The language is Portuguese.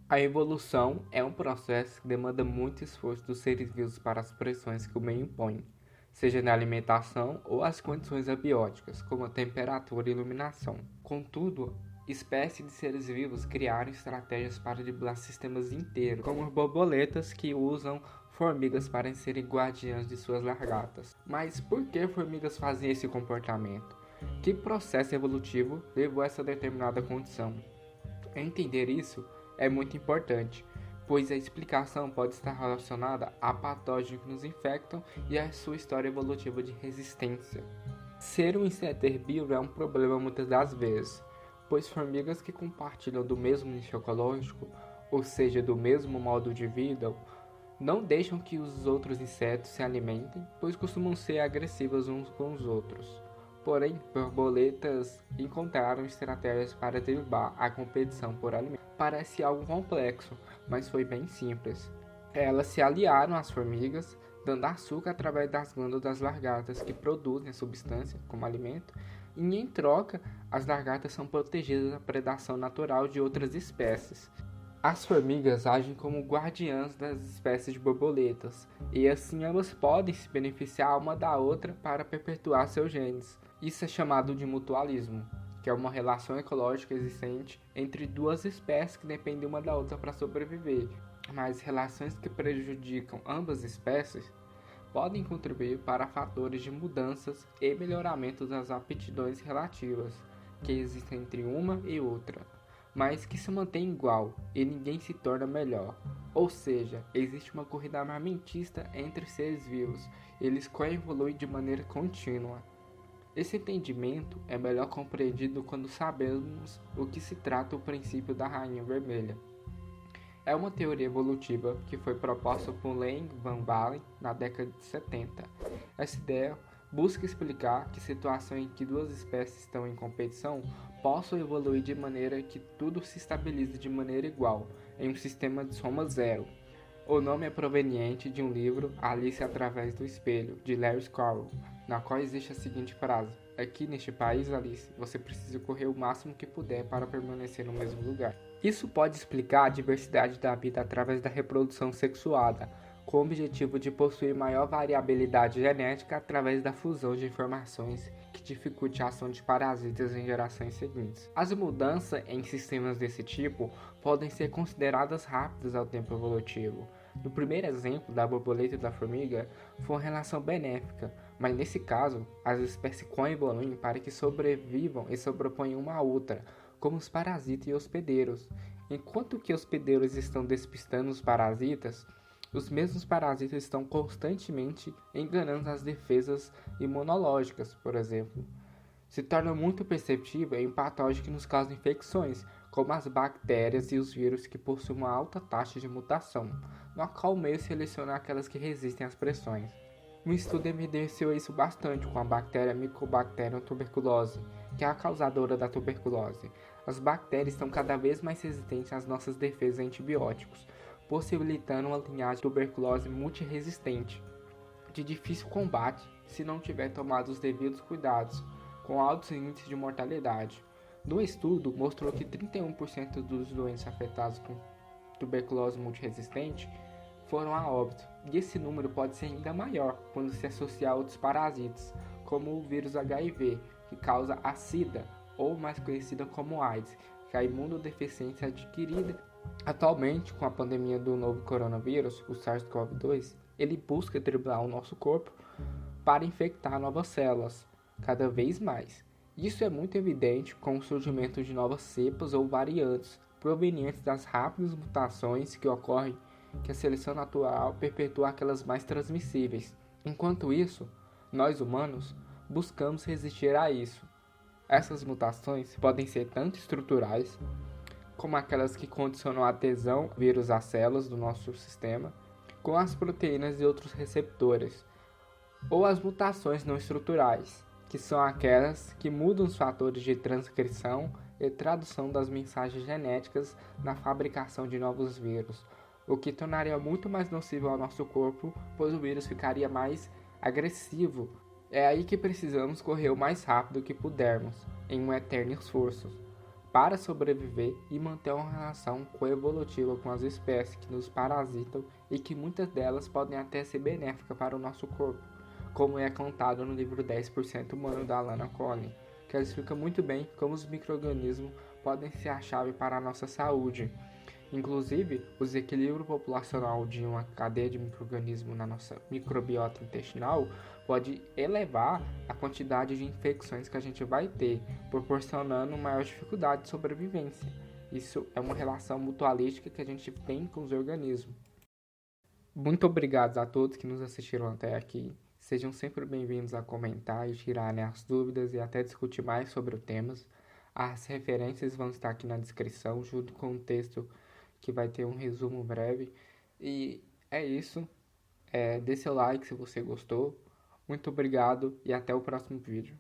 A evolução é um processo que demanda muito esforço dos seres vivos para as pressões que o meio impõe, seja na alimentação ou as condições abióticas, como a temperatura e iluminação. Contudo, espécies de seres vivos criaram estratégias para driblar sistemas inteiros, como borboletas que usam formigas para serem guardiãs de suas largatas. Mas por que formigas fazem esse comportamento? Que processo evolutivo levou a essa determinada condição? Entender isso é muito importante, pois a explicação pode estar relacionada a patógenos que nos infectam e à sua história evolutiva de resistência. Ser um inseto herbívoro é um problema muitas das vezes, pois formigas que compartilham do mesmo nicho ecológico, ou seja, do mesmo modo de vida, não deixam que os outros insetos se alimentem, pois costumam ser agressivas uns com os outros. Porém, borboletas encontraram estratégias para driblar a competição por alimento. Parece algo complexo, mas foi bem simples. Elas se aliaram às formigas, dando açúcar através das glândulas das lagartas que produzem a substância como alimento, e em troca, as lagartas são protegidas da predação natural de outras espécies. As formigas agem como guardiãs das espécies de borboletas, e assim elas podem se beneficiar uma da outra para perpetuar seus genes. Isso é chamado de mutualismo, que é uma relação ecológica existente entre duas espécies que dependem uma da outra para sobreviver. Mas relações que prejudicam ambas espécies podem contribuir para fatores de mudanças e melhoramento das aptidões relativas que existem entre uma e outra, mas que se mantém igual e ninguém se torna melhor. Ou seja, existe uma corrida armamentista entre seres vivos, eles coevoluem de maneira contínua. Esse entendimento é melhor compreendido quando sabemos o que se trata o princípio da rainha vermelha. É uma teoria evolutiva que foi proposta por Lang Van Balen na década de 70. Essa ideia busca explicar que situações em que duas espécies estão em competição possam evoluir de maneira que tudo se estabilize de maneira igual, em um sistema de soma zero. O nome é proveniente de um livro, Alice através do Espelho, de Lewis Carroll, na qual existe a seguinte frase: aqui neste país, Alice, você precisa correr o máximo que puder para permanecer no mesmo lugar. Isso pode explicar a diversidade da vida através da reprodução sexuada, com o objetivo de possuir maior variabilidade genética através da fusão de informações que dificulte a ação de parasitas em gerações seguintes. As mudanças em sistemas desse tipo podem ser consideradas rápidas ao tempo evolutivo. No primeiro exemplo da borboleta e da formiga, foi uma relação benéfica, mas nesse caso, as espécies coevoluem para que sobrevivam e sobreponham uma à outra, como os parasitas e hospedeiros. Enquanto que hospedeiros estão despistando os parasitas, os mesmos parasitas estão constantemente enganando as defesas imunológicas, por exemplo. Se torna muito perceptível em patógenos que nos causam infecções, como as bactérias e os vírus que possuem uma alta taxa de mutação, no qual o meio seleciona aquelas que resistem às pressões. Um estudo evidenciou isso bastante com a bactéria Mycobacterium tuberculose, que é a causadora da tuberculose. As bactérias estão cada vez mais resistentes às nossas defesas a antibióticos, possibilitando uma linhagem de tuberculose multiresistente, de difícil combate se não tiver tomado os devidos cuidados, com altos índices de mortalidade. No estudo, mostrou que 31% dos doentes afetados com tuberculose multiresistente foram a óbito, e esse número pode ser ainda maior quando se associar a outros parasitas, como o vírus HIV, que causa a SIDA, ou mais conhecida como AIDS, que é a imunodeficiência adquirida. Atualmente, com a pandemia do novo coronavírus, o SARS-CoV-2, ele busca driblar o nosso corpo para infectar novas células, cada vez mais. Isso é muito evidente com o surgimento de novas cepas ou variantes, provenientes das rápidas mutações que ocorrem que a seleção natural perpetua aquelas mais transmissíveis. Enquanto isso, nós humanos buscamos resistir a isso. Essas mutações podem ser tanto estruturais, como aquelas que condicionam a adesão vírus às células do nosso sistema, com as proteínas e outros receptores, ou as mutações não estruturais, que são aquelas que mudam os fatores de transcrição e tradução das mensagens genéticas na fabricação de novos vírus, o que tornaria muito mais nocivo ao nosso corpo, pois o vírus ficaria mais agressivo. É aí que precisamos correr o mais rápido que pudermos, em um eterno esforço, para sobreviver e manter uma relação coevolutiva com as espécies que nos parasitam e que muitas delas podem até ser benéficas para o nosso corpo, como é contado no livro 10% Humano da Alana Collin, que explica muito bem como os micro-organismos podem ser a chave para a nossa saúde. Inclusive, o desequilíbrio populacional de uma cadeia de micro-organismos na nossa microbiota intestinal pode elevar a quantidade de infecções que a gente vai ter, proporcionando maior dificuldade de sobrevivência. Isso é uma relação mutualística que a gente tem com os organismos. Muito obrigado a todos que nos assistiram até aqui. Sejam sempre bem-vindos a comentar e tirarem as dúvidas e até discutir mais sobre os temas. As referências vão estar aqui na descrição, junto com o texto que vai ter um resumo breve. E é isso. Dê seu like se você gostou. Muito obrigado e até o próximo vídeo.